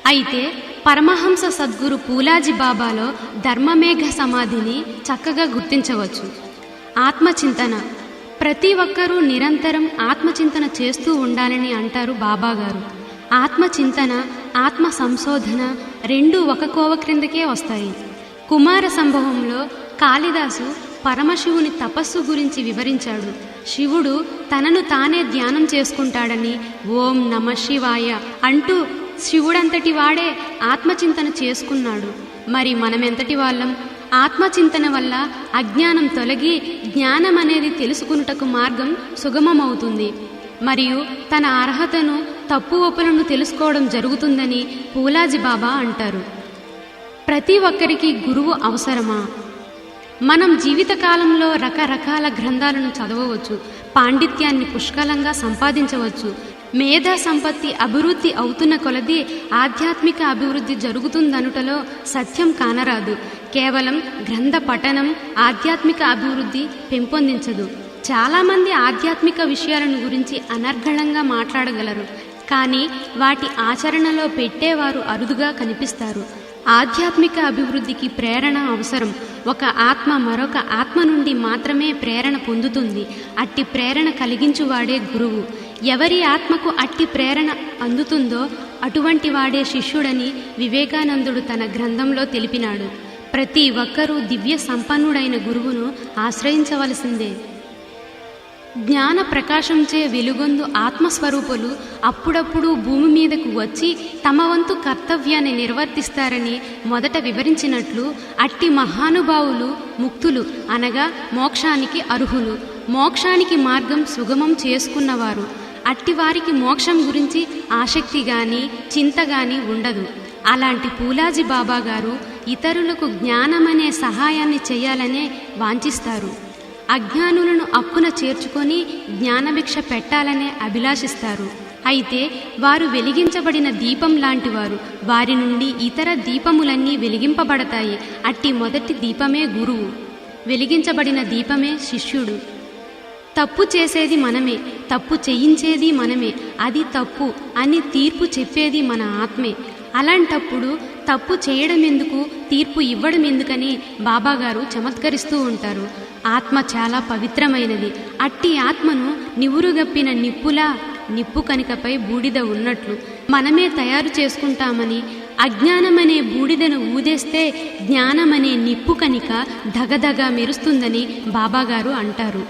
అయితే పరమహంస సద్గురు పూలాజీ బాబాలో ధర్మమేఘ సమాధిని చక్కగా గుర్తించవచ్చు. ఆత్మచింతన. ప్రతి ఒక్కరూ నిరంతరం ఆత్మచింతన చేస్తూ ఉండాలని అంటారు బాబాగారు. ఆత్మచింతన, ఆత్మ సంశోధన రెండూ ఒక కోవ క్రిందకే వస్తాయి. కుమార సంభవంలో కాళిదాసు పరమశివుని తపస్సు గురించి వివరించాడు. శివుడు తనను తానే ధ్యానం చేసుకుంటాడని ఓం నమ శివాయ అంటూ శివుడంతటి వాడే ఆత్మచింతన చేసుకున్నాడు. మరి మనమెంతటి వాళ్ళం? ఆత్మచింతన వల్ల అజ్ఞానం తొలగి జ్ఞానం అనేది తెలుసుకున్నటకు మార్గం సుగమమవుతుంది. మరియు తన అర్హతను, తప్పు ఒప్పులను తెలుసుకోవడం జరుగుతుందని పూలాజీ బాబా అంటారు. ప్రతి ఒక్కరికి గురువు అవసరమా? మనం జీవితకాలంలో రకరకాల గ్రంథాలను చదవవచ్చు, పాండిత్యాన్ని పుష్కలంగా సంపాదించవచ్చు. మేధా సంపత్తి అభివృద్ధి అవుతున్న కొలది ఆధ్యాత్మిక అభివృద్ధి జరుగుతుందనుటలో సత్యం కానరాదు. కేవలం గ్రంథ పఠనం ఆధ్యాత్మిక అభివృద్ధి పెంపొందించదు. చాలామంది ఆధ్యాత్మిక విషయాలను గురించి అనర్గళంగా మాట్లాడగలరు, కానీ వాటి ఆచరణలో పెట్టేవారు అరుదుగా కనిపిస్తారు. ఆధ్యాత్మిక అభివృద్ధికి ప్రేరణ అవసరం. ఒక ఆత్మ మరొక ఆత్మ నుండి మాత్రమే ప్రేరణ పొందుతుంది. అట్టి ప్రేరణ కలిగించువాడే గురువు. ఎవరి ఆత్మకు అట్టి ప్రేరణ అందుతుందో అటువంటి వాడే శిష్యుడని వివేకానందుడు తన గ్రంథంలో తెలిపినాడు. ప్రతి ఒక్కరూ దివ్య సంపన్నుడైన గురువును ఆశ్రయించవలసిందే. జ్ఞాన ప్రకాశంచే వెలుగొందు ఆత్మస్వరూపులు అప్పుడప్పుడు భూమి మీదకు వచ్చి తమ వంతు కర్తవ్యాన్ని నిర్వర్తిస్తారని మొదట వివరించినట్లు, అట్టి మహానుభావులు ముక్తులు అనగా మోక్షానికి అర్హులు. మోక్షానికి మార్గం సుగమం చేసుకున్నవారు. అట్టివారికి మోక్షం గురించి ఆసక్తి గాని చింత గాని ఉండదు. అలాంటి పూలాజీ బాబా గారు ఇతరులకు జ్ఞానమనే సహాయాన్ని చేయాలనే వాంఛిస్తారు. అజ్ఞానులను అక్కున చేర్చుకొని జ్ఞానభిక్ష పెట్టాలనే అభిలాషిస్తారు. అయితే వారు వెలిగించబడిన దీపం లాంటివారు. వారి నుండి ఇతర దీపములన్నీ వెలిగింపబడతాయి. అట్టి మొదటి దీపమే గురువు. వెలిగించబడిన దీపమే శిష్యుడు. తప్పు చేసేది మనమే, తప్పు చేయించేది మనమే. అది తప్పు అని తీర్పు చెప్పేది మన ఆత్మే. అలాంటప్పుడు తప్పు చేయడం ఎందుకు, తీర్పు ఇవ్వడం ఎందుకని బాబాగారు చమత్కరిస్తూ ఉంటారు. ఆత్మ చాలా పవిత్రమైనది. అట్టి ఆత్మను నివురుగప్పిన నిప్పులా, నిప్పు కణికపై బూడిద ఉన్నట్లు మనమే తయారు చేసుకుంటామని, అజ్ఞానమనే బూడిదను ఊదేస్తే జ్ఞానమనే నిప్పు కణిక ధగధగా మెరుస్తుందని బాబాగారు అంటారు.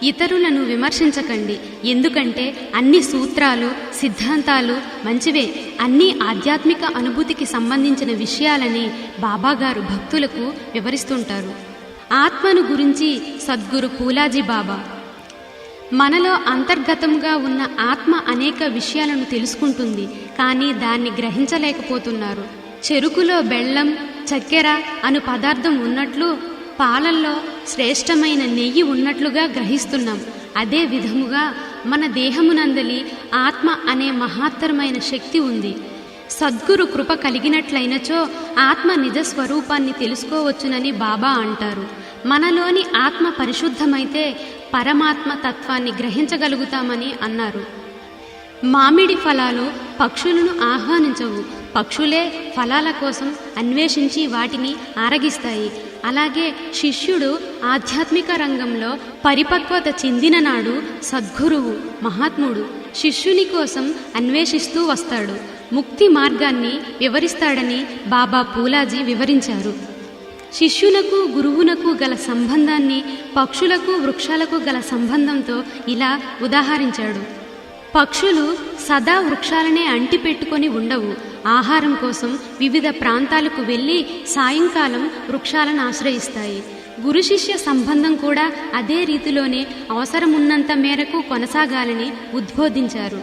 ఇతరులను విమర్శించకండి. ఎందుకంటే అన్ని సూత్రాలు, సిద్ధాంతాలు మంచివే. అన్నీ ఆధ్యాత్మిక అనుభూతికి సంబంధించిన విషయాలని బాబాగారు భక్తులకు వివరిస్తుంటారు. ఆత్మను గురించి సద్గురు పూలాజీ బాబా, మనలో అంతర్గతంగా ఉన్న ఆత్మ అనేక విషయాలను తెలుసుకుంటుంది, కానీ దాన్ని గ్రహించలేకపోతున్నారు. చెరుకులో బెల్లం, చక్కెర అను పదార్థం ఉన్నట్లు పాలల్లో శ్రేష్టమైన నెయ్యి ఉన్నట్లుగా గ్రహిస్తున్నాం. అదే విధముగా మన దేహమునందలి ఆత్మ అనే మహత్తరమైన శక్తి ఉంది. సద్గురు కృప కలిగినట్లయినచో ఆత్మ నిజ స్వరూపాన్ని తెలుసుకోవచ్చునని బాబా అంటారు. మనలోని ఆత్మ పరిశుద్ధమైతే పరమాత్మ తత్వాన్ని గ్రహించగలుగుతామని అన్నారు. మామిడి ఫలాలు పక్షులను ఆహ్వానించవు. పక్షులే ఫలాల కోసం అన్వేషించి వాటిని ఆరగిస్తాయి. అలాగే శిష్యుడు ఆధ్యాత్మిక రంగంలో పరిపక్వత చెందిన నాడు సద్గురువు, మహాత్ముడు శిష్యుని కోసం అన్వేషిస్తూ వస్తాడు. ముక్తి మార్గాన్ని వివరిస్తాడని బాబా పూలాజీ వివరించారు. శిష్యులకు గురువునకు గల సంబంధాన్ని పక్షులకు వృక్షాలకు గల సంబంధంతో ఇలా ఉదాహరించాడు. పక్షులు సదా వృక్షాలనే అంటిపెట్టుకొని ఉండవు. ఆహారం కోసం వివిధ ప్రాంతాలకు వెళ్ళి సాయంకాలం వృక్షాలను ఆశ్రయిస్తాయి. గురు శిష్య సంబంధం కూడా అదే రీతిలోనే అవసరమున్నంత మేరకు కొనసాగాలని ఉద్బోధించారు.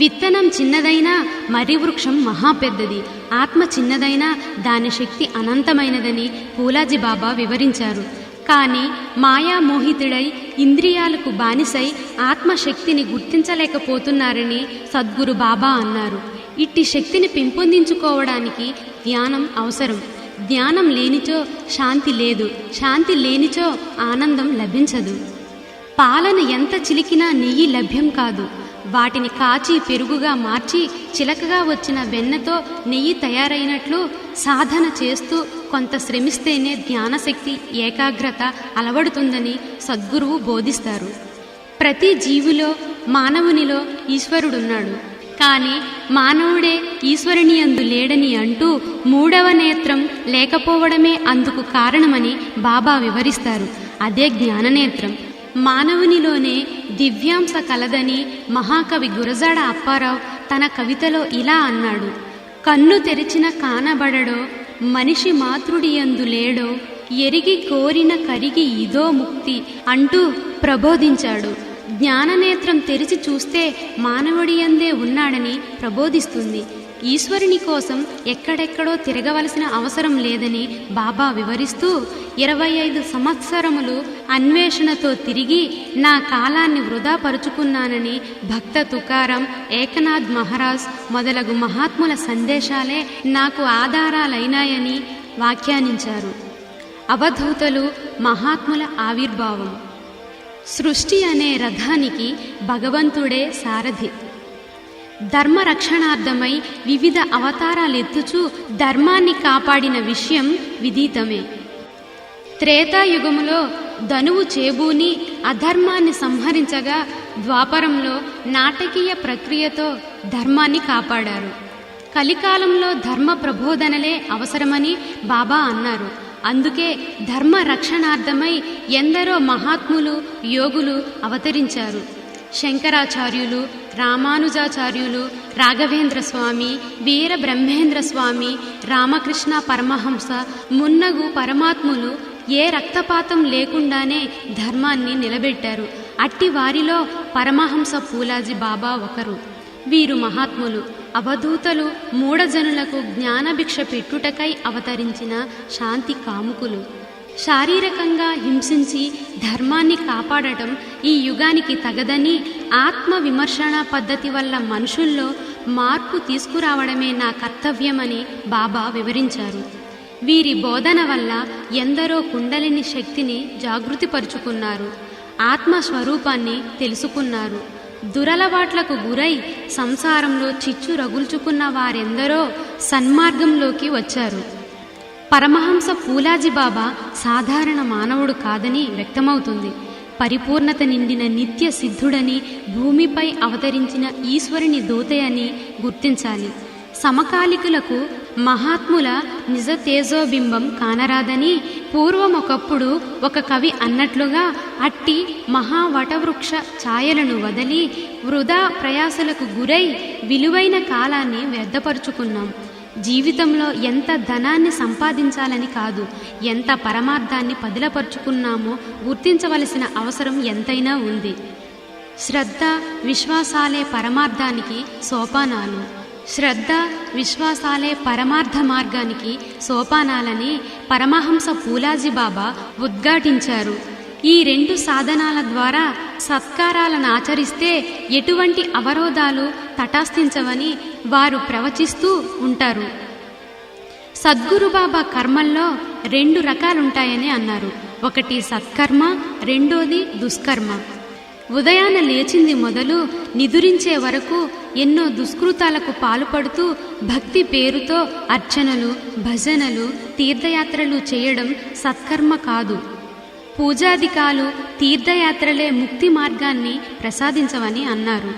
విత్తనం చిన్నదైనా మర్రి వృక్షం మహాపెద్దది. ఆత్మ చిన్నదైనా దాని శక్తి అనంతమైనదని పూలాజీ బాబా వివరించారు. కానీ మాయామోహితుడై ఇంద్రియాలకు బానిసై ఆత్మశక్తిని గుర్తించలేకపోతున్నారని సద్గురు బాబా అన్నారు. ఇట్టి శక్తిని పెంపొందించుకోవడానికి ధ్యానం అవసరం. ధ్యానం లేనిచో శాంతి లేదు. శాంతి లేనిచో ఆనందం లభించదు. పాలను ఎంత చిలికినా నెయ్యి లభ్యం కాదు. వాటిని కాచి పెరుగుగా మార్చి చిలకగా వచ్చిన వెన్నతో నెయ్యి తయారైనట్లు సాధన చేస్తూ కొంత శ్రమిస్తేనే జ్ఞానశక్తి ఏకాగ్రత అలవడుతుందని సద్గురువు బోధిస్తారు. ప్రతి జీవిలో మానవునిలో ఈశ్వరుడున్నాడు, కానీ మానవుడే ఈశ్వరునియందు లేడని అంటూ మూడవ నేత్రం లేకపోవడమే అందుకు కారణమని బాబా వివరిస్తారు. అదే జ్ఞాననేత్రం. మానవునిలోనే దివ్యాంశ కలదని మహాకవి గురజాడ అప్పారావు తన కవితలో ఇలా అన్నాడు: కన్ను తెరిచిన కానబడడో మనిషి మాతృడియందు లేడో ఎరిగి కోరిన కరిగి ఇదో ముక్తి అంటూ ప్రబోధించాడు. జ్ఞాననేత్రం తెరిచి చూస్తే మానవుడియందే ఉన్నాడని ప్రబోధిస్తుంది. ఈశ్వరుని కోసం ఎక్కడెక్కడో తిరగవలసిన అవసరం లేదని బాబా వివరిస్తూ 25 సంవత్సరములు అన్వేషణతో తిరిగి నా కాలాన్ని వృధా పరుచుకున్నానని భక్త తుకారం, ఏకనాథ్ మహారాజ్ మొదలగు మహాత్ముల సందేశాలే నాకు ఆధారాలైనాయని వ్యాఖ్యానించారు. అవధూతలు మహాత్ముల ఆవిర్భావం. సృష్టి అనే రథానికి భగవంతుడే సారథి. ధర్మ రక్షణార్థమై వివిధ అవతారాలెత్తుచూ ధర్మాన్ని కాపాడిన విషయం విదితమే. త్రేతాయుగములో ధనువు చేబూని అధర్మాన్ని సంహరించగా ద్వాపరంలో నాటకీయ ప్రక్రియతో ధర్మాన్ని కాపాడారు. కలికాలంలో ధర్మ ప్రబోధనలే అవసరమని బాబా అన్నారు. అందుకే ధర్మ రక్షణార్థమై ఎందరో మహాత్ములు యోగులు అవతరించారు. శంకరాచార్యులు, రామానుజాచార్యులు, రాఘవేంద్ర స్వామి, వీర బ్రహ్మేంద్ర స్వామి, రామకృష్ణ పరమహంస మున్నగు పరమాత్ములు ఏ రక్తపాతం లేకుండానే ధర్మాన్ని నిలబెట్టారు. అట్టి వారిలో పరమహంస పూలాజీ బాబా ఒకరు. వీరు మహాత్ములు, అవధూతలు, మూఢజనులకు జ్ఞానభిక్ష పెట్టుటకై అవతరించిన శాంతి కాముకులు. శారీరకంగా హింసించి ధర్మాన్ని కాపాడటం ఈ యుగానికి తగదని ఆత్మ విమర్శన పద్ధతి వల్ల మనుషుల్లో మార్పు తీసుకురావడమే నా కర్తవ్యమని బాబా వివరించారు. వీరి బోధన వల్ల ఎందరో కుండలిని శక్తిని జాగృతిపరుచుకున్నారు, ఆత్మస్వరూపాన్ని తెలుసుకున్నారు. దురలవాట్లకు గురై సంసారంలో చిచ్చు రగుల్చుకున్న వారెందరో సన్మార్గంలోకి వచ్చారు. పరమహంస పూలాజీ బాబా సాధారణ మానవుడు కాదని వ్యక్తమవుతుంది. పరిపూర్ణత నిండిన నిత్య సిద్ధుడని, భూమిపై అవతరించిన ఈశ్వరుని దూతయని గుర్తించాలి. సమకాలికులకు మహాత్ముల నిజ తేజోబింబం కానరాదని పూర్వమొకప్పుడు ఒక కవి అన్నట్లుగా అట్టి మహావటవృక్ష ఛాయలను వదలి వృధా ప్రయాసలకు గురై విలువైన కాలాన్ని వ్యర్థపరుచుకున్నాం. జీవితంలో ఎంత ధనాన్ని సంపాదించాలని కాదు, ఎంత పరమార్థాన్ని పదిలపరుచుకున్నామో గుర్తించవలసిన అవసరం ఎంతైనా ఉంది. శ్రద్ధ, విశ్వాసాలే పరమార్థానికి సోపానాలు. శ్రద్ధ, విశ్వాసాలే పరమార్థ మార్గానికి సోపానాలని పరమహంస పూలాజీ బాబా ఉద్ఘాటించారు. ఈ రెండు సాధనాల ద్వారా సత్కారాలను ఆచరిస్తే ఎటువంటి అవరోధాలు తటాస్థించవని వారు ప్రవచిస్తూ ఉంటారు. సద్గురు బాబా కర్మల్లో 2 రకాలుంటాయని అన్నారు. ఒకటి సత్కర్మ, రెండోది దుష్కర్మ. ఉదయాన లేచింది మొదలు నిదురించే వరకు ఎన్నో దుష్కృతాలకు పాల్పడుతూ భక్తి పేరుతో అర్చనలు, భజనలు, తీర్థయాత్రలు చేయడం సత్కర్మ కాదు. పూజాధికాలు, తీర్థయాత్రలే ముక్తి మార్గాన్ని ప్రసాదించవని అన్నారు.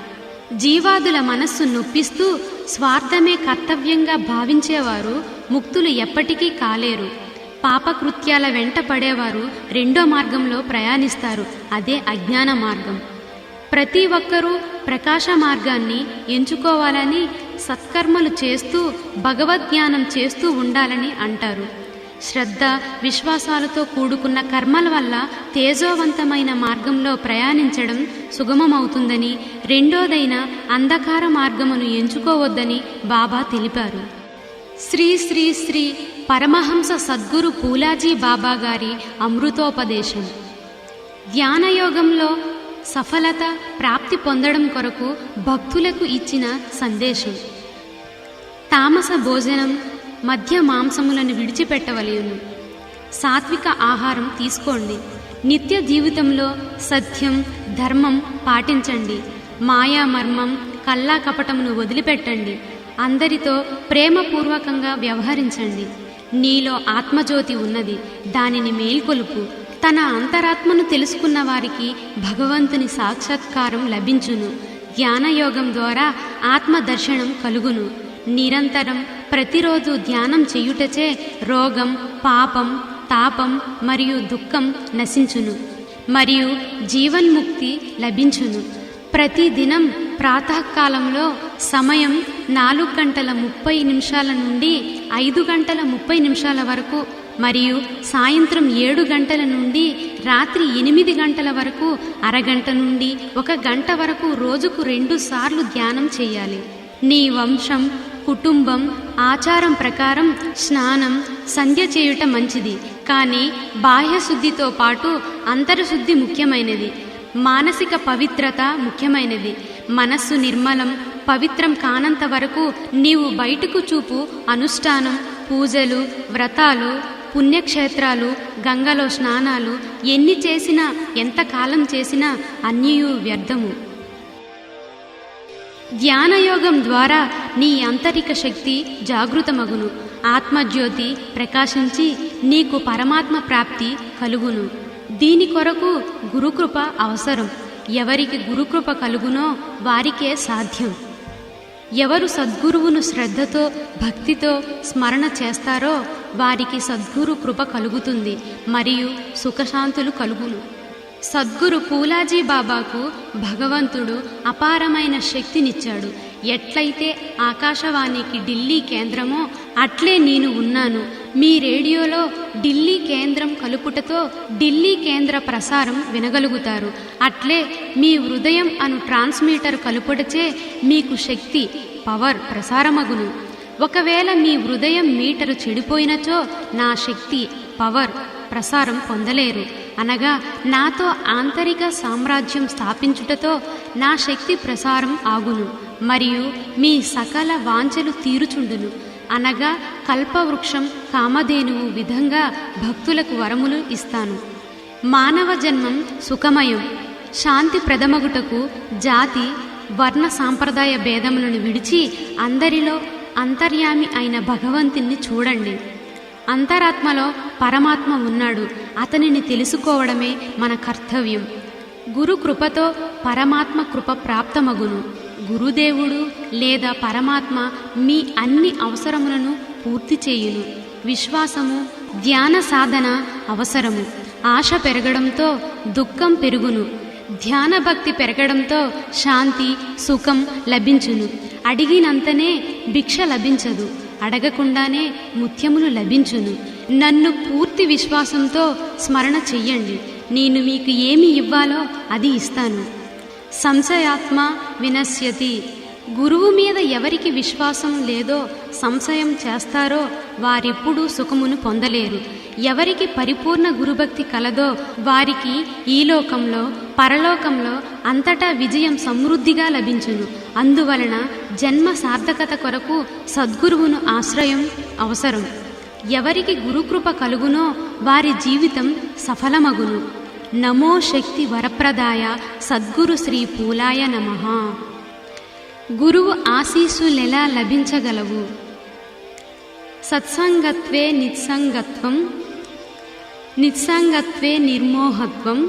జీవాదుల మనస్సు నొప్పిస్తూ స్వార్థమే కర్తవ్యంగా భావించేవారు ముక్తులు ఎప్పటికీ కాలేరు. పాపకృత్యాల వెంట పడేవారు రెండో మార్గంలో ప్రయాణిస్తారు. అదే అజ్ఞాన మార్గం. ప్రతి ఒక్కరూ ప్రకాశ మార్గాన్ని ఎంచుకోవాలని, సత్కర్మలు చేస్తూ భగవద్జ్ఞానం చేస్తూ ఉండాలని అంటారు. శ్రద్ధ, విశ్వాసాలతో కూడుకున్న కర్మల వల్ల తేజోవంతమైన మార్గంలో ప్రయాణించడం సుగమమవుతుందని, రెండోదైన అంధకార మార్గమును ఎంచుకోవద్దని బాబా తెలిపారు. శ్రీ శ్రీ శ్రీ పరమహంస సద్గురు పూలాజీ బాబా గారి అమృతోపదేశం. ధ్యానయోగంలో సఫలత ప్రాప్తి పొందడం కొరకు భక్తులకు ఇచ్చిన సందేశం. తామస భోజనం, మధ్య మాంసములను విడిచిపెట్టవలెను. సాత్విక ఆహారం తీసుకోండి. నిత్య జీవితంలో సత్యం, ధర్మం పాటించండి. మాయామర్మం కల్లా కపటమును వదిలిపెట్టండి. అందరితో ప్రేమపూర్వకంగా వ్యవహరించండి. నీలో ఆత్మజ్యోతి ఉన్నది, దానిని మేల్కొలుపు. తన అంతరాత్మను తెలుసుకున్న వారికి భగవంతుని సాక్షాత్కారం లభించును. ధ్యానయోగం ద్వారా ఆత్మదర్శనం కలుగును. నిరంతరం ప్రతిరోజు ధ్యానం చేయుటచే రోగం, పాపం, తాపం మరియు దుఃఖం నశించును మరియు జీవన్ముక్తి లభించును. ప్రతిదినం ప్రాతకాలంలో సమయం 4:30 నుండి 5:30 వరకు మరియు సాయంత్రం 7 నుండి రాత్రి 8 వరకు అరగంట నుండి 1 గంట వరకు రోజుకు 2 సార్లు ధ్యానం చేయాలి. నీ వంశం, కుటుంబం ఆచారం ప్రకారం స్నానం, సంధ్య చేయుట మంచిది. కానీ బాహ్యశుద్ధితో పాటు అంతర్శుద్ధి ముఖ్యమైనది. మానసిక పవిత్రత ముఖ్యమైనది. మనస్సు నిర్మలం, పవిత్రం కానంత వరకు నీవు బయటకు చూపు అనుష్ఠానం, పూజలు, వ్రతాలు, పుణ్యక్షేత్రాలు, గంగలో స్నానాలు ఎన్ని చేసినా, ఎంతకాలం చేసినా అన్నియూ వ్యర్థము. ధ్యానయోగం ద్వారా నీ ఆంతరిక శక్తి జాగృతమగును. ఆత్మజ్యోతి ప్రకాశించి నీకు పరమాత్మ ప్రాప్తి కలుగును. దీని కొరకు గురుకృప అవసరం. ఎవరికి గురుకృప కలుగునో వారికే సాధ్యం. ఎవరు సద్గురువును శ్రద్ధతో, భక్తితో స్మరణ చేస్తారో వారికి సద్గురు కృప కలుగుతుంది మరియు సుఖశాంతులు కలుగును. సద్గురు పూలాజీ బాబాకు భగవంతుడు అపారమైన శక్తినిచ్చాడు. ఎట్లయితే ఆకాశవాణికి ఢిల్లీ కేంద్రమో అట్లే నేను ఉన్నాను. మీ రేడియోలో ఢిల్లీ కేంద్రం కలుపుటతో ఢిల్లీ కేంద్ర ప్రసారం వినగలుగుతారు. అట్లే మీ హృదయం అను ట్రాన్స్మీటర్ కలుపుటచే మీకు శక్తి, పవర్ ప్రసారమగును. ఒకవేళ మీ హృదయం మీటరు చెడిపోయినచో నా శక్తి, పవర్ ప్రసారం పొందలేరు. అనగా నాతో ఆంతరిక సామ్రాజ్యం స్థాపించుటతో నా శక్తి ప్రసారం ఆగును మరియు మీ సకల వాంఛలు తీరుచుండును. అనగా కల్పవృక్షం, కామధేనువు విధంగా భక్తులకు వరములు ఇస్తాను. మానవ జన్మం సుఖమయం. శాంతి ప్రథమగుటకు జాతి, వర్ణ సాంప్రదాయ భేదములను విడిచి అందరిలో అంతర్యామి అయిన భగవంతుణ్ణి చూడండి. అంతరాత్మలో పరమాత్మ ఉన్నాడు. అతనిని తెలుసుకోవడమే మన కర్తవ్యం. గురు కృపతో పరమాత్మ కృప ప్రాప్తమగును. గురుదేవుడు లేదా పరమాత్మ మీ అన్ని అవసరములను పూర్తి చేయును. విశ్వాసము, ధ్యాన సాధన అవసరము. ఆశ పెరగడంతో దుఃఖం పెరుగును. ధ్యాన భక్తి పెరగడంతో శాంతి, సుఖం లభించును. అడిగినంతనే భిక్ష లభించదు. అడగకుండానే ముత్యములు లభించును. నన్ను పూర్తి విశ్వాసంతో స్మరణ చెయ్యండి. నేను మీకు ఏమి ఇవ్వాలో అది ఇస్తాను. సంశయాత్మ వినశ్యతి. గురువు మీద ఎవరికి విశ్వాసం లేదో, సంశయం చేస్తారో వారెప్పుడూ సుఖమును పొందలేరు. ఎవరికి పరిపూర్ణ గురుభక్తి కలదో వారికి ఈ లోకంలో, పరలోకంలో అంతటా విజయం సమృద్ధిగా లభించును. అందువలన జన్మ సార్థకత కొరకు సద్గురువును ఆశ్రయం అవసరం. ఎవరికి గురుకృప కలుగునో వారి జీవితం సఫలమగును. నమో శక్తి వరప్రదాయ సద్గురు శ్రీ పూలాయ నమః. గురువు ఆశీస్సులెలా లభించగలవు? సత్సంగత్వే నిస్సంగత్వం, నిస్సంగత్వే నిర్మోహత్వం,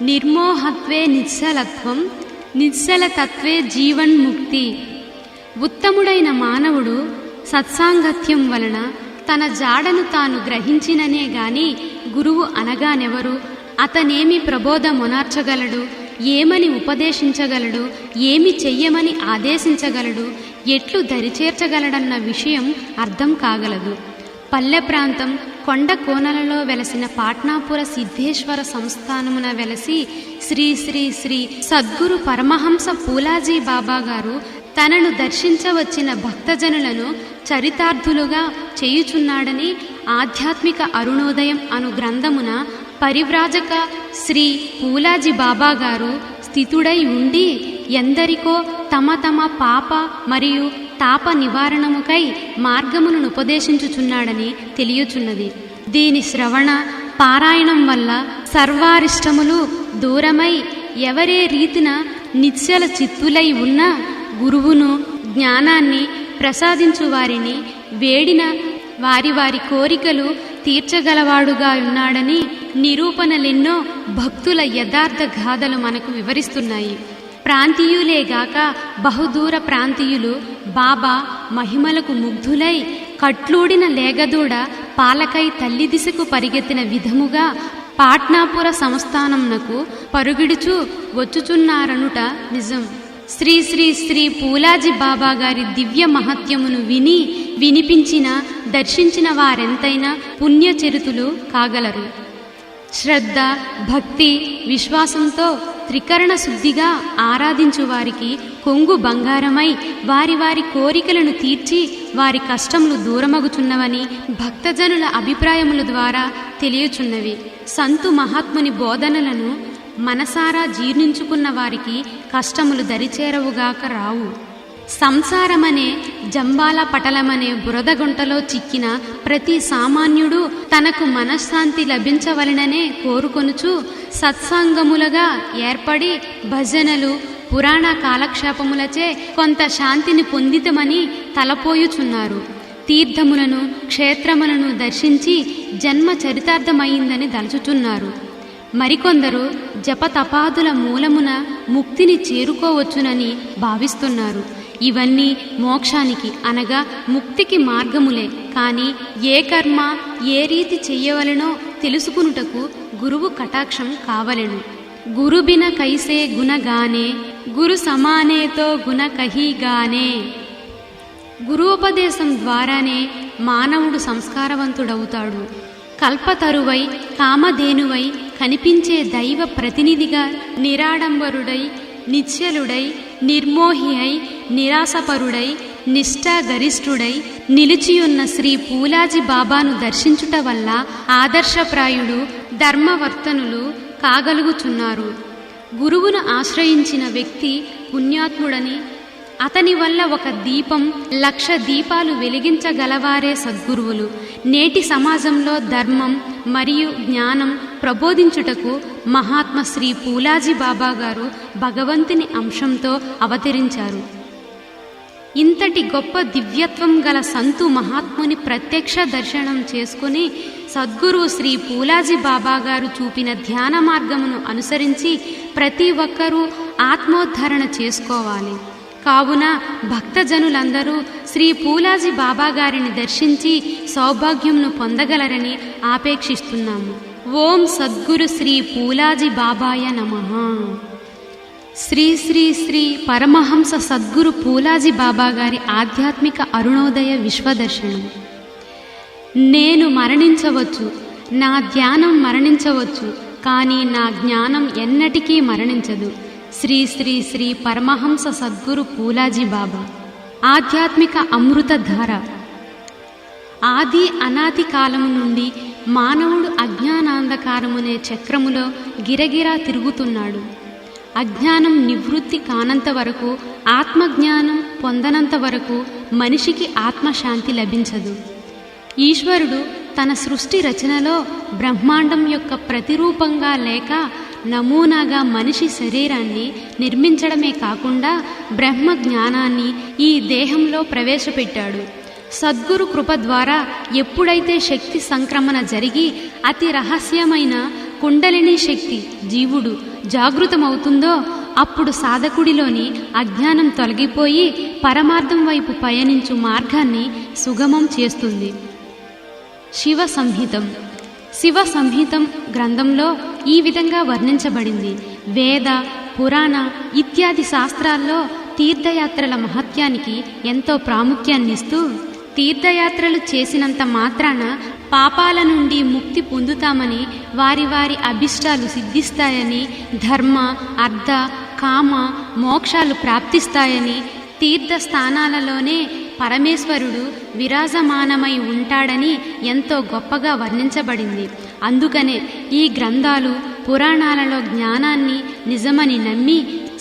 నిర్మోహత్వే నిశ్చలత్వం, నిశ్చలతత్వే జీవన్ముక్తి. ఉత్తముడైన మానవుడు సత్సాంగత్యం వలన తన జాడను తాను గ్రహించిననే గాని గురువు అనగానెవరు? అతనేమి ప్రబోధమొనార్చగలడు? ఏమని ఉపదేశించగలడు? ఏమి చెయ్యమని ఆదేశించగలడు? ఎట్లు దరిచేర్చగలడన్న విషయం అర్థం కాగలదు. పల్లె ప్రాంతం కొండ కోనలలో వెలసిన పాట్నాపుర సిద్ధేశ్వర సంస్థానమున వెలసి శ్రీ శ్రీ శ్రీ సద్గురు పరమహంస పూలాజీ బాబా గారు తనను దర్శించవచ్చిన భక్తజనులను చరితార్థులుగా చేయుచున్నాడని ఆధ్యాత్మిక అరుణోదయం అను గ్రంథమున పరివ్రాజక శ్రీ పూలాజీ బాబా గారు స్థితుడై ఉండి ఎందరికో తమ తమ పాప మరియు తాప నివారణముకై మార్గములను ఉపదేశించుచున్నాడని తెలియచున్నది. దీని శ్రవణ పారాయణం వల్ల సర్వారిష్టములు దూరమై ఎవరే రీతిన నిశ్చల చిత్తులై ఉన్న గురువును జ్ఞానాన్ని ప్రసాదించు వారిని వేడిన వారి వారి కోరికలు తీర్చగలవాడుగా ఉన్నాడని నిరూపణలెన్నో భక్తుల యథార్థ గాథలు మనకు వివరిస్తున్నాయి. ప్రాంతీయులేగాక బహుదూర ప్రాంతీయులు బాబా మహిమలకు ముగ్ధులై కట్లూడిన లేగదూడ పాలకై తల్లి దిశకు పరిగెత్తిన విధముగా పాట్నాపుర సంస్థానంనకు పరుగిడుచు వచ్చుచున్నారనుట నిజం. శ్రీ శ్రీ శ్రీ పూలాజీ బాబా గారి దివ్య మహత్యమును విని వినిపించిన దర్శించిన వారెంతైనా పుణ్యచరితులు కాగలరు. శ్రద్ధ, భక్తి, విశ్వాసంతో త్రికరణ శుద్ధిగా ఆరాధించు వారికి కొంగు బంగారమై వారి వారి కోరికలను తీర్చి వారి కష్టములు దూరమగుచున్నవని భక్తజనుల అభిప్రాయముల ద్వారా తెలియచున్నవి. సంతు మహాత్ముని బోధనలను మనసారా జీర్ణించుకున్న వారికి కష్టములు దరిచేరవుగాక రావు. సంసారమనే జంబాల పటలమనే బురదగుంటలో చిక్కిన ప్రతి సామాన్యుడు తనకు మనశ్శాంతి లభించవలననే కోరుకొనుచు సత్సంగములుగా ఏర్పడి భజనలు, పురాణ కాలక్షేపములచే కొంత శాంతిని పొందితమని తలపోయుచున్నారు. తీర్థములను, క్షేత్రములను దర్శించి జన్మ చరితార్థమైందని దలుచుచున్నారు. మరికొందరు జపతపాదుల మూలమున ముక్తిని చేరుకోవచ్చునని భావిస్తున్నారు. ఇవన్నీ మోక్షానికి అనగా ముక్తికి మార్గములే. కానీ ఏ కర్మ ఏ రీతి చెయ్యవలెనో తెలుసుకునుటకు గురువు కటాక్షం కావలెను. గురుబిన కైసే గుణగానే గురు సమానేతో గుణ కహీగానే. గురువుపదేశం ద్వారానే మానవుడు సంస్కారవంతుడవుతాడు. కల్పతరువై కామధేనువై కనిపించే దైవ ప్రతినిధిగా నిరాడంబరుడై నిశ్చలుడై నిర్మోహి అయి నిరాశపరుడై నిష్ఠాగరిష్ఠుడై నిలిచియున్న శ్రీ పూలాజీ బాబాను దర్శించుట వల్ల ఆదర్శప్రాయుడు ధర్మవర్తనులు కాగలుగుచున్నారు. గురువును ఆశ్రయించిన వ్యక్తి పుణ్యాత్ముడని, అతని వల్ల ఒక దీపం 1,00,000 దీపాలు వెలిగించగలవారే సద్గురువులు. నేటి సమాజంలో ధర్మం మరియు జ్ఞానం ప్రబోధించుటకు మహాత్మ శ్రీ పూలాజీ బాబా గారు భగవంతుని అంశంతో అవతరించారు. ఇంతటి గొప్ప దివ్యత్వం గల సంతు మహాత్ముని ప్రత్యక్ష దర్శనం చేసుకుని సద్గురువు శ్రీ పూలాజీ బాబా గారు చూపిన ధ్యాన మార్గమును అనుసరించి ప్రతి ఒక్కరూ ఆత్మోద్ధరణ చేసుకోవాలి. కావున భక్తజనులందరూ శ్రీ పూలాజీ బాబా గారిని దర్శించి సౌభాగ్యంను పొందగలరని ఆపేక్షిస్తున్నాము. ఓం సద్గురు శ్రీ పూలాజీ బాబాయ నమః. శ్రీ శ్రీ శ్రీ పరమహంస సద్గురు పూలాజీ బాబా గారి ఆధ్యాత్మిక అరుణోదయ విశ్వదర్శనం. నేను మరణించవచ్చు, నా ధ్యానం మరణించవచ్చు, కానీ నా జ్ఞానం ఎన్నటికీ మరణించదు. శ్రీ శ్రీ శ్రీ పరమహంస సద్గురు పూలాజీ బాబా. ఆధ్యాత్మిక అమృతధార. ఆది అనాది కాలము నుండి మానవుడు అజ్ఞానాంధకారమునే చక్రములో గిరగిరా తిరుగుతున్నాడు. అజ్ఞానం నివృత్తి కానంత వరకు, ఆత్మజ్ఞానం పొందనంత వరకు మనిషికి ఆత్మశాంతి లభించదు. ఈశ్వరుడు తన సృష్టి రచనలో బ్రహ్మాండం యొక్క ప్రతిరూపంగా లేక నమూనాగా మనిషి శరీరాన్ని నిర్మించడమే కాకుండా బ్రహ్మ జ్ఞానాన్ని ఈ దేహంలో ప్రవేశపెట్టాడు. సద్గురు కృప ద్వారా ఎప్పుడైతే శక్తి సంక్రమణ జరిగి అతి రహస్యమైన కుండలిని శక్తి జీవుడు జాగృతమవుతుందో అప్పుడు సాధకుడిలోని అజ్ఞానం తొలగిపోయి పరమార్థం వైపు పయనించు మార్గాన్ని సుగమం చేస్తుంది. శివ సంహితం. శివ సంహితం గ్రంథంలో ఈ విధంగా వర్ణించబడింది. వేద, పురాణ ఇత్యాది శాస్త్రాల్లో తీర్థయాత్రల మహత్యానికి ఎంతో ప్రాముఖ్యాన్నిస్తూ, తీర్థయాత్రలు చేసినంత మాత్రాన పాపాల నుండి ముక్తి పొందుతామని, వారి వారి అభిష్టాలు సిద్ధిస్తాయని, ధర్మ, అర్థ, కామ, మోక్షాలు ప్రాప్తిస్తాయని, తీర్థస్థానాలలోనే పరమేశ్వరుడు విరాజమానమై ఉంటాడని ఎంతో గొప్పగా వర్ణించబడింది. అందుకనే ఈ గ్రంథాలు పురాణాలలో జ్ఞానాన్ని నిజమని నమ్మి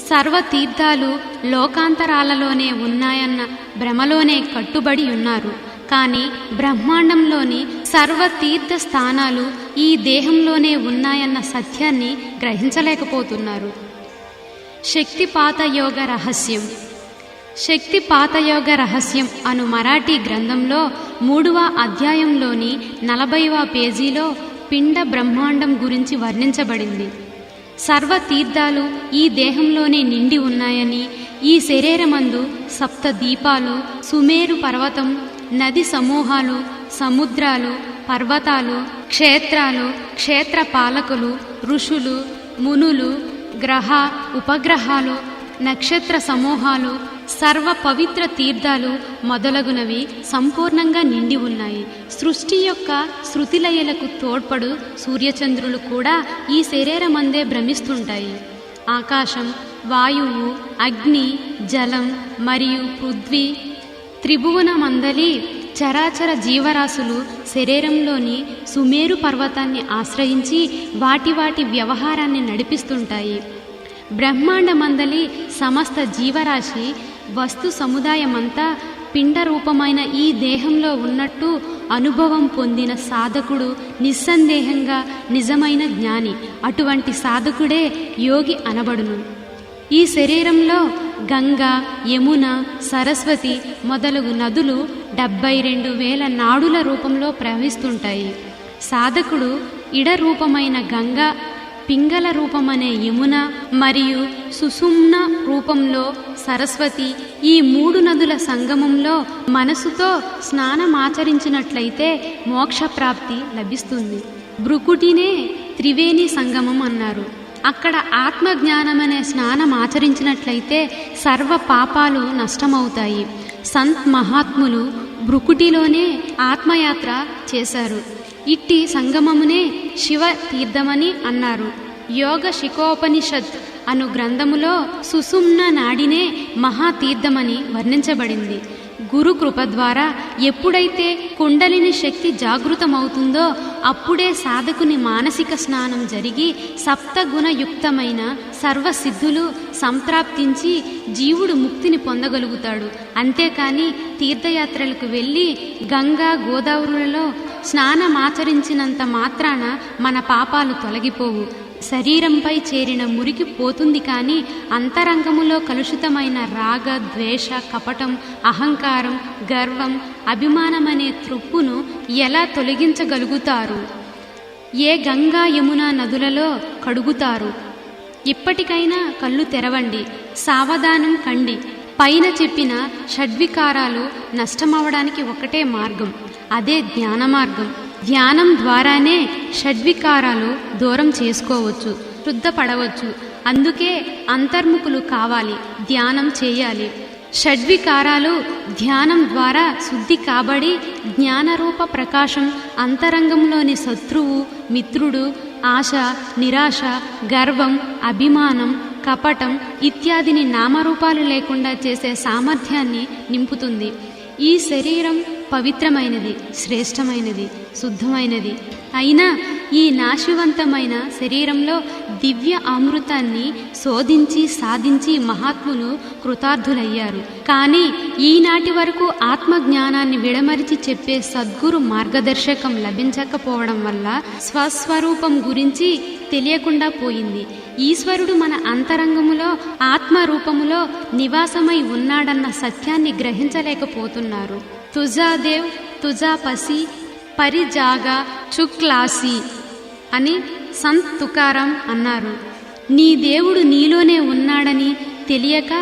సర్వతీర్థాలు లోకాంతరాలలోనే ఉన్నాయన్న భ్రమలోనే కట్టుబడి ఉన్నారు. కానీ బ్రహ్మాండంలోని సర్వతీర్థ స్థానాలు ఈ దేహంలోనే ఉన్నాయన్న సత్యాన్ని గ్రహించలేకపోతున్నారు. శక్తిపాతయోగ రహస్యం. శక్తిపాతయోగ రహస్యం అను మరాఠీ గ్రంథంలో 3వ అధ్యాయంలోని 40వ పేజీలో పిండ బ్రహ్మాండం గురించి వర్ణించబడింది. సర్వ తీర్థాలు ఈ దేహంలోనే నిండి ఉన్నాయని, ఈ శరీరమందు 7 దీపాలు, సుమేరు పర్వతం, నది సమూహాలు, సముద్రాలు, పర్వతాలు, క్షేత్రాలు, క్షేత్ర పాలకులు, ఋషులు, మునులు, గ్రహ ఉపగ్రహాలు, నక్షత్ర సమూహాలు, సర్వ పవిత్ర తీర్థాలు మొదలగునవి సంపూర్ణంగా నిండి ఉన్నాయి. సృష్టి యొక్క శృతిలయలకు తోడ్పడు సూర్యచంద్రులు కూడా ఈ శరీరమందే భ్రమిస్తుంటాయి. ఆకాశం, వాయువు, అగ్ని, జలం మరియు పృథ్వీ, త్రిభువనమందలి చరాచర జీవరాశులు శరీరంలోని సుమేరు పర్వతాన్ని ఆశ్రయించి వాటి వాటి వ్యవహారాన్ని నడిపిస్తుంటాయి. బ్రహ్మాండమందలి సమస్త జీవరాశి వస్తు సముదాయమంతా పిండ రూపమైన ఈ దేహంలో ఉన్నట్టు అనుభవం పొందిన సాధకుడు నిస్సందేహంగా నిజమైన జ్ఞాని. అటువంటి సాధకుడే యోగి అనబడును. ఈ శరీరంలో గంగా, యమున, సరస్వతి మొదలగు నదులు 72,000 నాడుల రూపంలో ప్రవహిస్తుంటాయి. సాధకుడు ఇడ రూపమైన గంగా, పింగళ రూపమనే యమున మరియు సుషుమ్న రూపంలో సరస్వతి, ఈ 3 నదుల సంగమంలో మనసుతో స్నానమాచరించినట్లయితే మోక్షప్రాప్తి లభిస్తుంది. భృకుటినే త్రివేణి సంగమం అన్నారు. అక్కడ ఆత్మజ్ఞానమనే స్నానం ఆచరించినట్లయితే సర్వ పాపాలు నష్టమవుతాయి. సంత్ మహాత్ములు భృకుటిలోనే ఆత్మయాత్ర చేశారు. ఇట్టి సంగమమునే శివ తీర్థమని అన్నారు. యోగ శిఖోపనిషత్ అను గ్రంథములో సుషుమ్న నాడినే మహాతీర్థమని వర్ణించబడింది. గురు కృప ద్వారా ఎప్పుడైతే కుండలిని శక్తి జాగృతమవుతుందో అప్పుడే సాధకుని మానసిక స్నానం జరిగి సప్తగుణయుక్తమైన సర్వసిద్ధులు సంప్రాప్తించి జీవుడు ముక్తిని పొందగలుగుతాడు. అంతేకాని తీర్థయాత్రలకు వెళ్ళి గంగా, గోదావరులలో స్నానమాచరించినంత మాత్రాన మన పాపాలు తొలగిపోవు. శరీరంపై చేరిన మురికి పోతుంది, కానీ అంతరంగములో కలుషితమైన రాగ, ద్వేష, కపటం, అహంకారం, గర్వం, అభిమానమనే త్రుప్పును ఎలా తొలగించగలుగుతారు? ఏ గంగా, యమున నదులలో కడుగుతారు? ఇప్పటికైనా కళ్ళు తెరవండి, సావధానం కండి. పైన చెప్పిన షడ్వికారాలు నష్టమవడానికి ఒకటే మార్గం, అదే జ్ఞాన మార్గం. ధ్యానం ద్వారానే షడ్వికారాలు దూరం చేసుకోవచ్చు, శుద్ధపడవచ్చు. అందుకే అంతర్ముఖులు కావాలి, ధ్యానం చేయాలి. షడ్వికారాలు ధ్యానం ద్వారా శుద్ధి కాబడి జ్ఞానరూప ప్రకాశం అంతరంగంలోని శత్రువు, మిత్రుడు, ఆశ, నిరాశ, గర్వం, అభిమానం, కపటం ఇత్యాదిని నామరూపాలు లేకుండా చేసే సామర్థ్యాన్ని నింపుతుంది. ఈ శరీరం పవిత్రమైనది, శ్రేష్టమైనది, శుద్ధమైనది అయినా ఈ నాశవంతమైన శరీరంలో దివ్య అమృతాన్ని శోధించి సాధించి మహాత్ములు కృతార్థులయ్యారు. కానీ ఈనాటి వరకు ఆత్మజ్ఞానాన్ని విడమరిచి చెప్పే సద్గురు మార్గదర్శకం లభించకపోవడం వల్ల స్వస్వరూపం గురించి తెలియకుండా పోయింది. ఈశ్వరుడు మన అంతరంగములో ఆత్మరూపములో నివాసమై ఉన్నాడన్న సత్యాన్ని గ్రహించలేకపోతున్నారు. తుజాదేవ్ తుజాపసి పరిజాగా చుక్లాసి అని సంత్ తుకారాం అన్నారు. నీ దేవుడు నీలోనే ఉన్నాడని తెలియక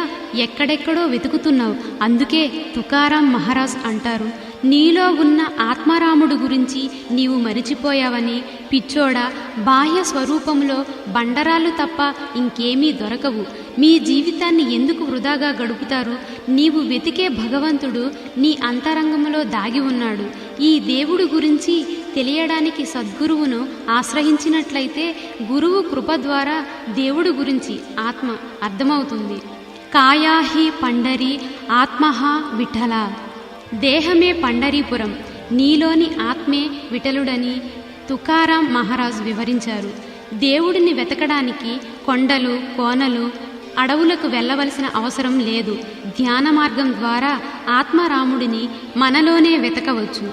ఎక్కడెక్కడో వెతుకుతున్నావు. అందుకే తుకారాం మహారాజ్ అంటారు, నీలో ఉన్న ఆత్మరాముడు గురించి నీవు మరిచిపోయావని. పిచ్చోడా, బాహ్య స్వరూపంలో బండరాలు తప్ప ఇంకేమీ దొరకవు. మీ జీవితాన్ని ఎందుకు వృధాగా గడుపుతారు? నీవు వెతికే భగవంతుడు నీ అంతరంగంలో దాగి ఉన్నాడు. ఈ దేవుడు గురించి తెలియడానికి సద్గురువును ఆశ్రయించినట్లయితే గురువు కృప ద్వారా దేవుడు గురించి ఆత్మ అర్థమవుతుంది. కాయాహి పండరి ఆత్మహ విఠల. దేహమే పండరీపురం, నీలోని ఆత్మే విఠలుడని తుకారాం మహారాజ్ వివరించారు. దేవుడిని వెతకడానికి కొండలు, కోనలు, అడవులకు వెళ్ళవలసిన అవసరం లేదు. ధ్యాన మార్గం ద్వారా ఆత్మరాముడిని మనలోనే వెతకవచ్చు.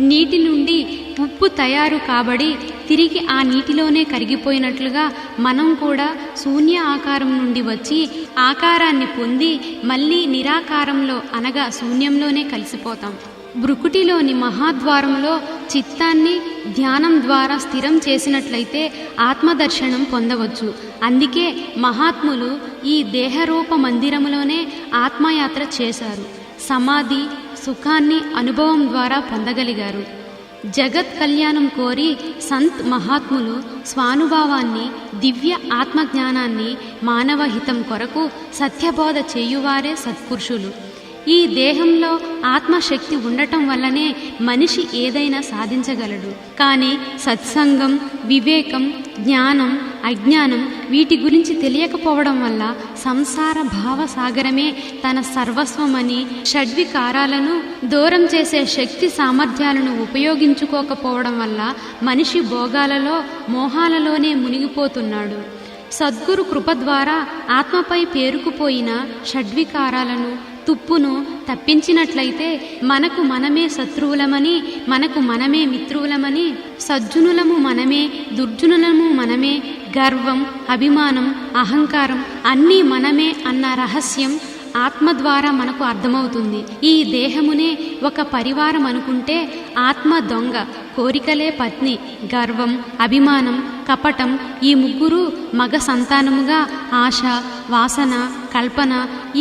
నీటి నుండి ఉప్పు తయారు కాబడి తిరిగి ఆ నీటిలోనే కరిగిపోయినట్లుగా మనం కూడా శూన్య ఆకారం నుండి వచ్చి ఆకారాన్ని పొంది మళ్ళీ నిరాకారంలో అనగా శూన్యంలోనే కలిసిపోతాం. భృకుటిలోని మహాద్వారంలో చిత్తాన్ని ధ్యానం ద్వారా స్థిరం చేసినట్లయితే ఆత్మదర్శనం పొందవచ్చు. అందుకే మహాత్ములు ఈ దేహరూప మందిరములోనే ఆత్మయాత్ర చేశారు. సమాధి సుఖాన్ని అనుభవం ద్వారా పొందగలిగారు. జగత్ కళ్యాణం కోరి సంత్ మహాత్ములు స్వానుభావాన్ని, దివ్య ఆత్మజ్ఞానాన్ని మానవ హితం కొరకు సత్యబోధ చేయువారే సత్పురుషులు. ఈ దేహంలో ఆత్మశక్తి ఉండటం వల్లనే మనిషి ఏదైనా సాధించగలడు. కానీ సత్సంగం, వివేకం, జ్ఞానం, అజ్ఞానం వీటి గురించి తెలియకపోవడం వల్ల సంసార భావసాగరమే తన సర్వస్వమని, షడ్వికారాలను దూరం చేసే శక్తి సామర్థ్యాలను ఉపయోగించుకోకపోవడం వల్ల మనిషి భోగాలలో, మోహాలలోనే మునిగిపోతున్నాడు. సద్గురు కృప ద్వారా ఆత్మపై పేరుకుపోయిన షడ్వికారాలను, తుప్పును తప్పించినట్లయితే మనకు మనమే శత్రువులమని, మనకు మనమే మిత్రువులమని, సజ్జనులము మనమే, దుర్జనులము మనమే, గర్వం, అభిమానం, అహంకారం అన్నీ మనమే అన్న రహస్యం ఆత్మ ద్వారా మనకు అర్థమవుతుంది. ఈ దేహమునే ఒక పరివారం అనుకుంటే ఆత్మ దొంగ, కోరికలే పత్ని, గర్వం, అభిమానం, కపటం ఈ ముగ్గురు మగ సంతానముగా, ఆశ, వాసన, కల్పన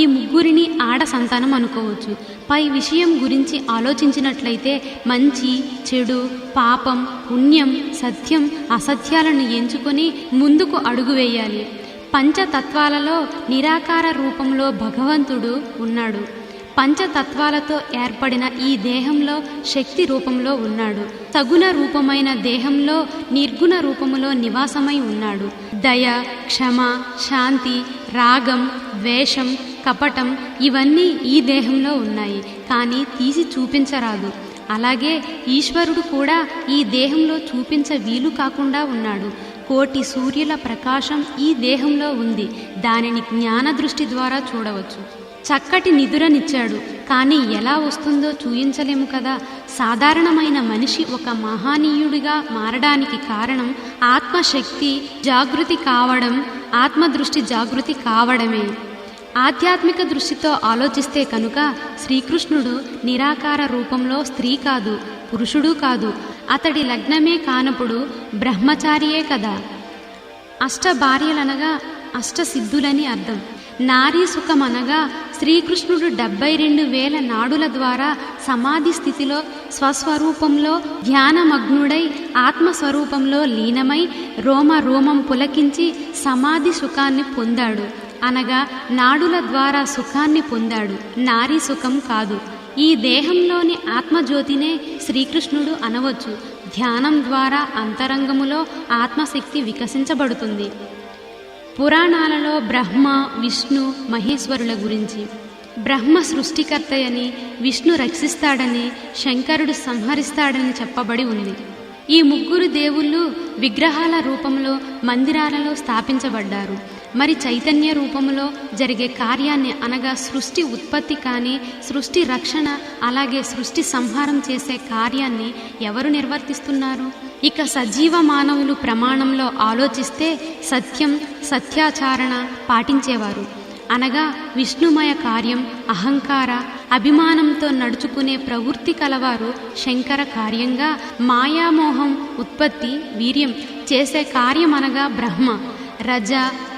ఈ ముగ్గురిని ఆడ సంతానం అనుకోవచ్చు. పై విషయం గురించి ఆలోచించినట్లయితే మంచి, చెడు, పాపం, పుణ్యం, సత్యం, అసత్యాలను ఎంచుకొని ముందుకు అడుగు వేయాలి. పంచతత్వాలలో నిరాకార రూపంలో భగవంతుడు ఉన్నాడు. పంచతత్వాలతో ఏర్పడిన ఈ దేహంలో శక్తి రూపంలో ఉన్నాడు. సగుణ రూపమైన దేహంలో నిర్గుణ రూపములో నివాసమై ఉన్నాడు. దయ, క్షమ, శాంతి, రాగం, ద్వేషం, కపటం ఇవన్నీ ఈ దేహంలో ఉన్నాయి, కానీ తీసి చూపించరాదు. అలాగే ఈశ్వరుడు కూడా ఈ దేహంలో చూపించ వీలు కాకుండా ఉన్నాడు. కోటి సూర్యుల ప్రకాశం ఈ దేహంలో ఉంది. దానిని జ్ఞాన దృష్టి ద్వారా చూడవచ్చు. చక్కటి నిదురనిచ్చాడు, కానీ ఎలా వస్తుందో చూయించలేము కదా. సాధారణమైన మనిషి ఒక మహనీయుడిగా మారడానికి కారణం ఆత్మశక్తి జాగృతి కావడం, ఆత్మదృష్టి జాగృతి కావడమే. ఆధ్యాత్మిక దృష్టితో ఆలోచిస్తే కనుక శ్రీకృష్ణుడు నిరాకార రూపంలో స్త్రీ కాదు, పురుషుడు కాదు. అతడి లగ్నమే కానప్పుడు బ్రహ్మచారియే కదా. అష్ట భార్యలనగా అష్టసిద్ధులని అర్థం. నారీ సుఖమనగా శ్రీకృష్ణుడు 72,000 నాడుల ద్వారా సమాధి స్థితిలో స్వస్వరూపంలో ధ్యానమగ్నుడై ఆత్మస్వరూపంలో లీనమై రోమ రోమం పులకించి సమాధి సుఖాన్ని పొందాడు. అనగా నాడుల ద్వారా సుఖాన్ని పొందాడు, నారీ సుఖం కాదు. ఈ దేహంలోని ఆత్మజ్యోతినే శ్రీకృష్ణుడు అనవచ్చు. ధ్యానం ద్వారా అంతరంగములో ఆత్మశక్తి వికసించబడుతుంది. పురాణాలలో బ్రహ్మ, విష్ణు, మహేశ్వరుల గురించి బ్రహ్మ సృష్టికర్తయని, విష్ణు రక్షిస్తాడని, శంకరుడు సంహరిస్తాడని చెప్పబడి ఉంది. ఈ ముగ్గురు దేవుళ్ళు విగ్రహాల రూపంలో మందిరాలలో స్థాపించబడ్డారు. మరి చైతన్య రూపంలో జరిగే కార్యాన్ని అనగా సృష్టి ఉత్పత్తి కానీ, సృష్టి రక్షణ, అలాగే సృష్టి సంహారం చేసే కార్యాన్ని ఎవరు నిర్వర్తిస్తున్నారు? ఇక సజీవ మానవులు ప్రమాణంలో ఆలోచిస్తే సత్యం, సత్యాచారణ పాటించేవారు. అనగా విష్ణుమయ కార్యం, అహంకార, అభిమానంతో నడుచుకునే ప్రవృత్తి కలవారు శంకర కార్యంగా, మాయామోహం ఉత్పత్తి, వీర్యం చేసే కార్యం అనగా బ్రహ్మ. రజ,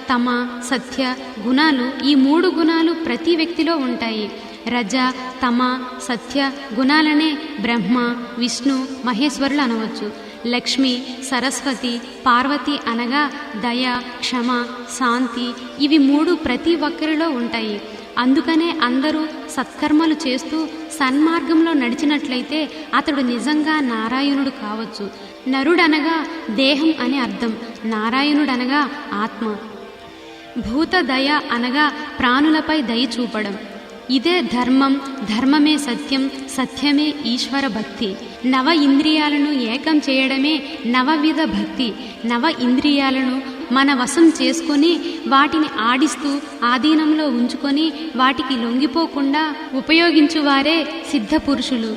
తమ, సత్య గుణాలు, ఈ 3 గుణాలు ప్రతి వ్యక్తిలో ఉంటాయి. రజ, తమ, సత్య గుణాలనే బ్రహ్మ, విష్ణు, మహేశ్వరులు అనవచ్చు. లక్ష్మి, సరస్వతి, పార్వతి అనగా దయ, క్షమ, శాంతి ఇవి 3 ప్రతి ఒక్కరిలో ఉంటాయి. అందుకనే అందరూ సత్కర్మలు చేస్తూ సన్మార్గంలో నడిచినట్లయితే అతడు నిజంగా నారాయణుడు కావచ్చు. నరుడనగా దేహం అని అర్థం, నారాయణుడనగా ఆత్మ. భూత దయ అనగా ప్రాణులపై దయ చూపడం. ఇదే ధర్మం, ధర్మమే సత్యం, సత్యమే ఈశ్వర భక్తి. నవ ఇంద్రియాలను ఏకం చేయడమే నవవిధ భక్తి. నవ ఇంద్రియాలను మన వశం చేసుకొని వాటిని ఆడిస్తూ ఆధీనంలో ఉంచుకొని వాటికి లొంగిపోకుండా ఉపయోగించువారే సిద్ధపురుషులు.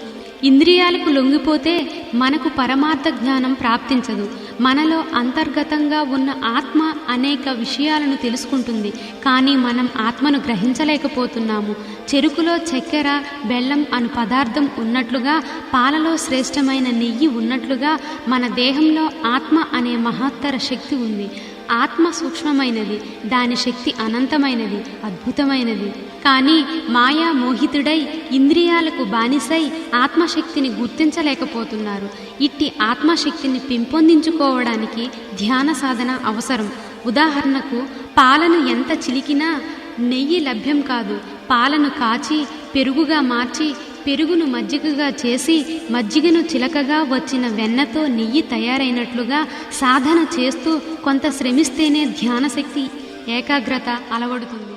ఇంద్రియాలకు లొంగిపోతే మనకు పరమార్థ జ్ఞానం ప్రాప్తించదు. మనలో అంతర్గతంగా ఉన్న ఆత్మ అనేక విషయాలను తెలుసుకుంటుంది, కానీ మనం ఆత్మను గ్రహించలేకపోతున్నాము. చెరుకులో చక్కెర, బెల్లం అను పదార్థం ఉన్నట్లుగా, పాలలో శ్రేష్టమైన నెయ్యి ఉన్నట్లుగా మన దేహంలో ఆత్మ అనే మహత్తర శక్తి ఉంది. ఆత్మ సూక్ష్మమైనది, దాని శక్తి అనంతమైనది, అద్భుతమైనది. కానీ మాయా మోహితుడై ఇంద్రియాలకు బానిసై ఆత్మశక్తిని గుర్తించలేకపోతున్నారు. ఇట్టి ఆత్మశక్తిని పెంపొందించుకోవడానికి ధ్యాన సాధన అవసరం. ఉదాహరణకు, పాలను ఎంత చిలికినా నెయ్యి లభ్యం కాదు. పాలను కాచి పెరుగుగా మార్చి, పెరుగును మజ్జిగగా చేసి, మజ్జిగను చిలకగా వచ్చిన వెన్నతో నెయ్యి తయారైనట్లుగా సాధన చేస్తూ కొంత శ్రమిస్తేనే ధ్యానశక్తి, ఏకాగ్రత అలవడుతుంది.